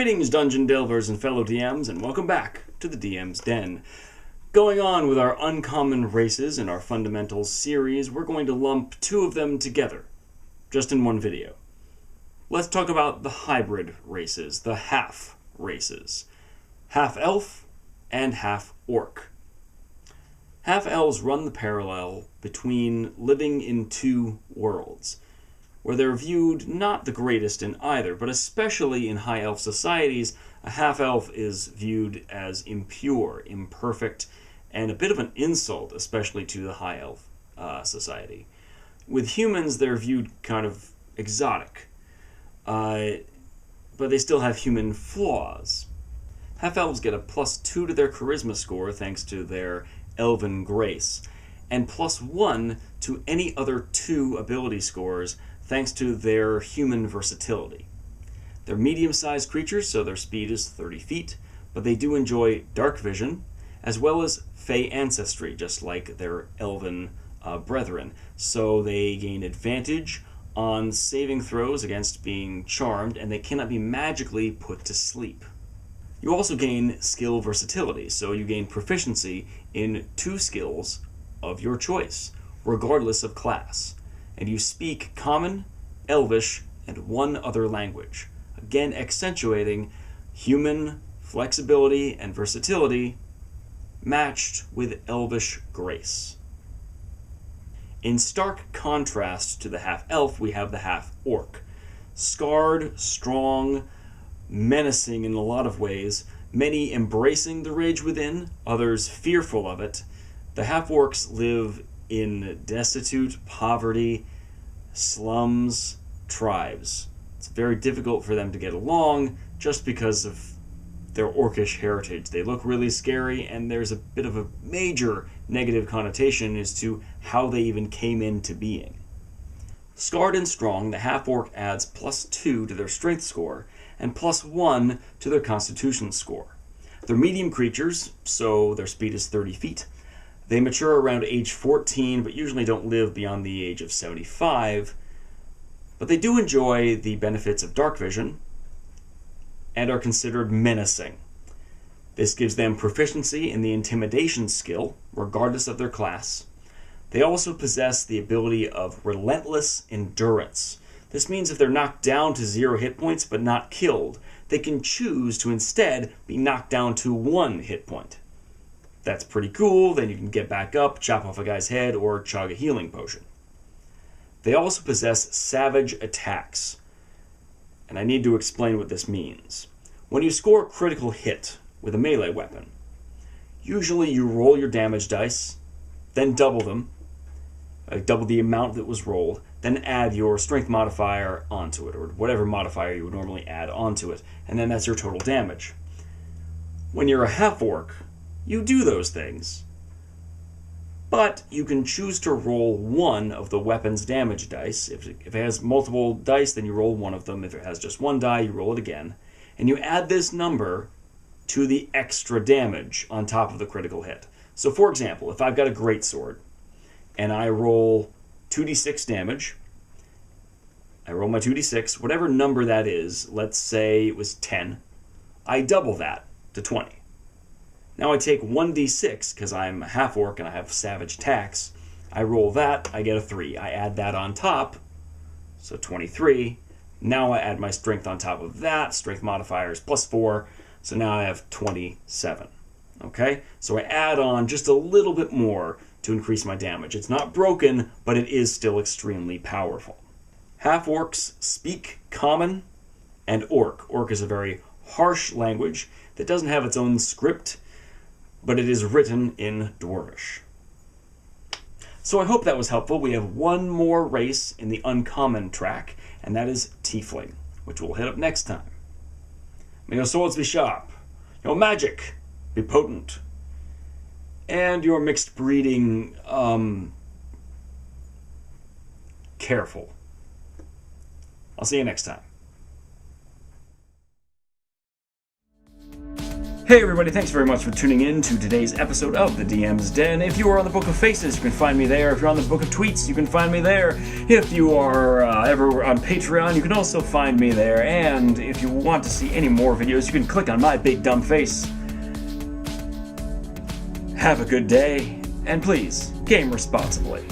Greetings, Dungeon Delvers and fellow DMs, and welcome back to the DM's Den. Going on with our uncommon races in our Fundamentals series, we're going to lump two of them together, just in one video. Let's talk about the hybrid races, the half races. Half-Elf and Half-Orc. Half-Elves run the parallel between living in two worlds, where they're viewed not the greatest in either, but especially in high elf societies, a half-elf is viewed as impure, imperfect, and a bit of an insult, especially to the high elf society. With humans, they're viewed kind of exotic, but they still have human flaws. Half-elves get a +2 to their charisma score thanks to their elven grace, and +1 to any other 2 ability scores thanks to their human versatility. They're medium-sized creatures, so their speed is 30 feet, but they do enjoy Darkvision, as well as Fey ancestry, just like their elven brethren. So they gain advantage on saving throws against being charmed, and they cannot be magically put to sleep. You also gain skill versatility, so you gain proficiency in 2 skills of your choice, regardless of class. And you speak Common, Elvish, and 1 other language, again accentuating human flexibility and versatility matched with Elvish grace. In stark contrast to the half-elf, we have the half-orc. Scarred, strong, menacing in a lot of ways, many embracing the rage within, others fearful of it. The half-orcs live in destitute, poverty, slums, tribes. It's very difficult for them to get along just because of their orcish heritage. They look really scary, and there's a bit of a major negative connotation as to how they even came into being. Scarred and strong, the half-orc adds +2 to their strength score and +1 to their constitution score. They're medium creatures, so their speed is 30 feet. They mature around age 14, but usually don't live beyond the age of 75. But they do enjoy the benefits of Darkvision and are considered menacing. This gives them proficiency in the intimidation skill, regardless of their class. They also possess the ability of relentless endurance. This means if they're knocked down to 0 hit points but not killed, they can choose to instead be knocked down to 1 hit point. That's pretty cool. Then you can get back up, chop off a guy's head, or chug a healing potion. They also possess savage attacks. And I need to explain what this means. When you score a critical hit with a melee weapon, usually you roll your damage dice, then double them, double the amount that was rolled, then add your strength modifier onto it, or whatever modifier you would normally add onto it, and then that's your total damage. When you're a half-orc, you do those things, but you can choose to roll 1 of the weapon's damage dice. If it has multiple dice, then you roll 1 of them. If it has just 1 die, you roll it again. And you add this number to the extra damage on top of the critical hit. So for example, if I've got a greatsword, and I roll 2d6 damage, I roll my 2d6, whatever number that is, let's say it was 10, I double that to 20. Now I take 1d6, because I'm a half-orc and I have savage attacks. I roll that, I get a 3. I add that on top, so 23. Now I add my strength on top of that. Strength modifier is +4, so now I have 27. Okay? So I add on just a little bit more to increase my damage. It's not broken, but it is still extremely powerful. Half-orcs speak Common and Orc. Orc is a very harsh language that doesn't have its own script, but it is written in Dwarvish. So I hope that was helpful. We have one more race in the uncommon track, and that is Tiefling, which we'll hit up next time. May your swords be sharp, your magic be potent, and your mixed breeding, careful. I'll see you next time. Hey everybody, thanks very much for tuning in to today's episode of the DM's Den. If you are on the Book of Faces, you can find me there. If you're on the Book of Tweets, you can find me there. If you are ever on Patreon, you can also find me there. And if you want to see any more videos, you can click on my big dumb face. Have a good day, and please, game responsibly.